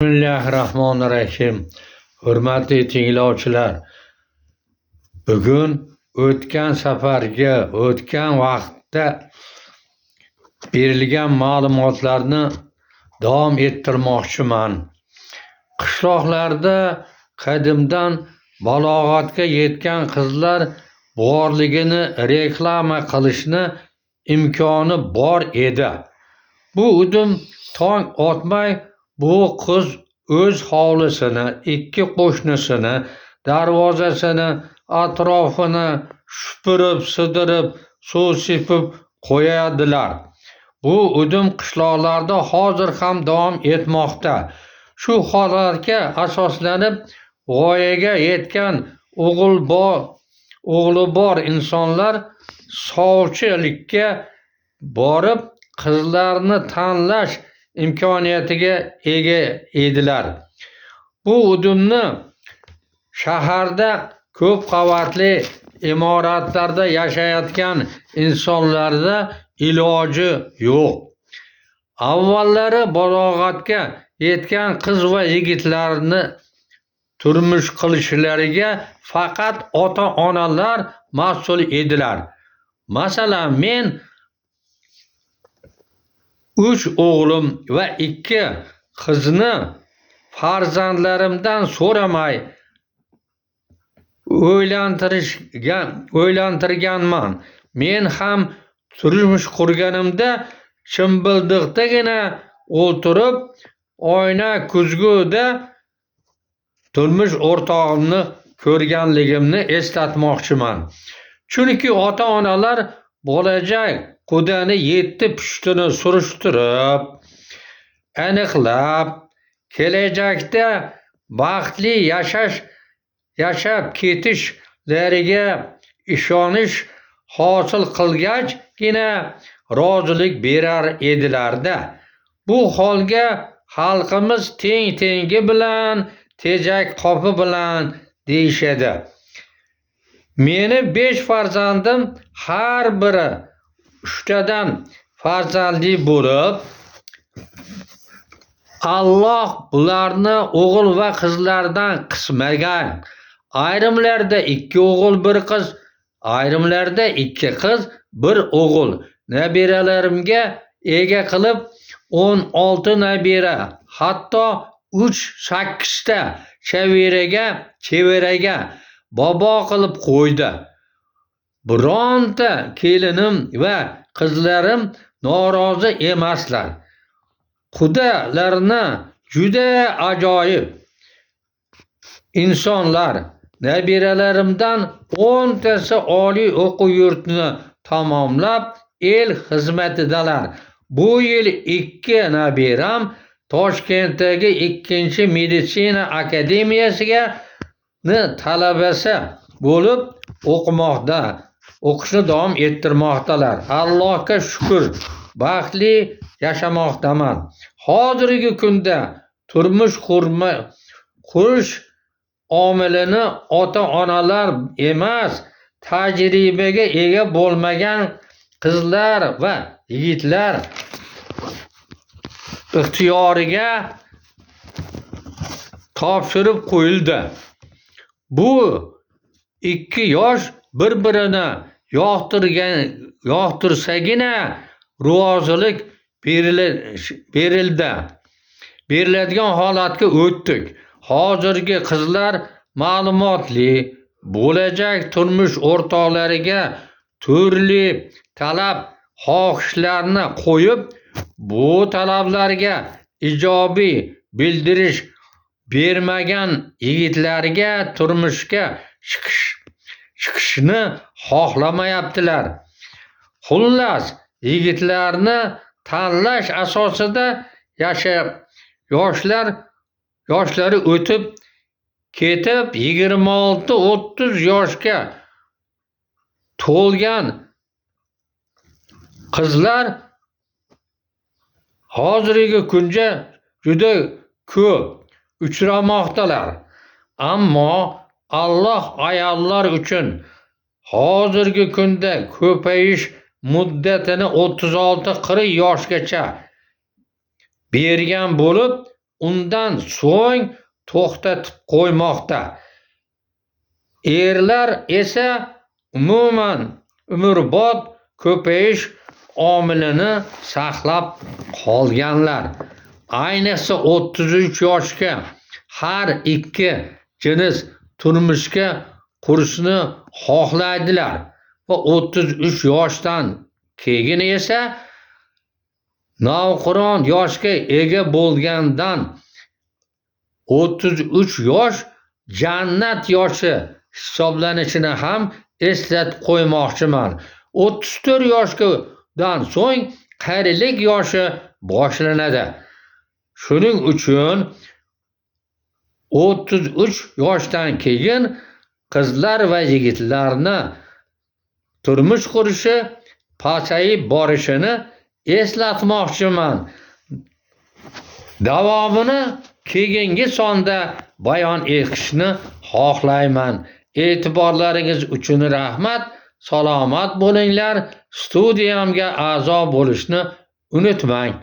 Bismillahirrahmanirrahim. Hurmatli tinglovchilar, bugun o'tgan safarga, o'tgan vaqtda berilgan ma'lumotlarni davom ettirmoqchiman. Qishloqlarda qadimdan balog'atga yetgan qizlar borligini reklama qilishni imkoni bor edi. Bu udim tong otmay bu qiz o'z hovlisini, ikki qo'shnisini, darvozasini, atrofini supurib, sidirib, suv sepib qo'yadilar. Bu udim qishloqlarda hozir ham davom etmoqda. Shu holatga asoslanib voyaga yetgan o'g'li bor insonlar sovchilikka borib qizlarni tanlash imkoniyatiga ega edilar. Bu udumni shaharda ko'p qavatli imoratlarda yashayotgan insonlarda iloji yo'q. Avvallari balog'atga yetgan qiz va yigitlarni turmush qilishlariga faqat ota-onalar mas'ul edilar. Masalan, men 3 o'g'lim va 2 qizni farzandlarimdan so'ramay o'ylantirganman. Men ham turmush qurganimda chimbildiqdagina o'tirib, oyna ko'zguda turmush o'rtog'imni ko'rganligimni eslatmoqchiman. Chunki ota-onalar bo'lajak qudani 7 pushtini surishtirib, aniqlab, kelajakda baxtli yashab ketishlariga ishonch hosil qilgachgina rozilik berar edilar-da. Bu holga xalqimiz teng-tengi bilan, tejak qopi bilan deyishadi. Meni 5 farzandim har biri 3tadan farzandli bo'lib, Alloh ularni o'g'il va qizlardan qismagan. Ayrimlarda 2 o'g'il, 1 qiz, ayrimlarda 2 qiz, 1 o'g'il nabiralarimga ega qilib 16 nabira, hatto 3-8 ta chevaraga bobo qilib qo'ydi. Bironta kelinim va qizlarim norozi emaslar. Qudalarni juda ajoyib insonlar. Nabiralarimdan 10 tasi oliy o'quv yurtini tamomlab el xizmatidalar. Bu yil 2 nabiram Toshkentdagi 2-meditsina akademiyasiga talabasi bo'lib o'qishni davom ettirmoqdalar. Allohga shukr, baxtli yashamoqdaman. Hozirgi kunda turmush qurish omilini ota-onalar emas, tajribaga ega bo'lmagan qizlar va yigitlar ixtiyoriga topshirib qo'yildi. Bu 2 yosh bir-birini yoqtirsagina rozilik beriladigan holatga o'tdik. Hozirgi qizlar ma'lumotli, bo'lajak turmush o'rtoqlariga turli talab xohishlarni qo'yib, bu talablarga ijobiy bildirish bermagan yigitlarga turmushga chiqishni xohlamayaptilar. Xullas, yigitlarni tanlash asosida yoshlari o'tib ketib 26-30 yoshga to'lgan qizlar hozirgi kunda juda ko'p uchramoqdalar. Ammo Alloh ayollar uchun hozirgi kunda ko'payish muddatini 36-40 yoshgacha bergan bo'lib, undan so'ng to'xtatib qo'ymoqda. Erlar esa umuman umrbod ko'payish omilini saqlab qolganlar. Ayniqsa 33 yoshga har ikki jins turmushga qurishni xohlaydilar va 33 yoshdan keyin esa navqiron yoshga ega bo'lgandan 33 yosh jannat yoshi hisoblanishini ham eslatib qo'ymoqchiman. 34 yoshdan so'ng qarilik yoshi boshlanadi. Shuning uchun 33 yoshdan keyin qizlar va yigitlarni turmush qurishi pasayib borishini eslatmoqchiman. Davomini keyingi sonda bayon etishni xohlayman. E'tiborlaringiz uchun rahmat. Salomat bo'linglar. Studiyamga a'zo bo'lishni unutmang.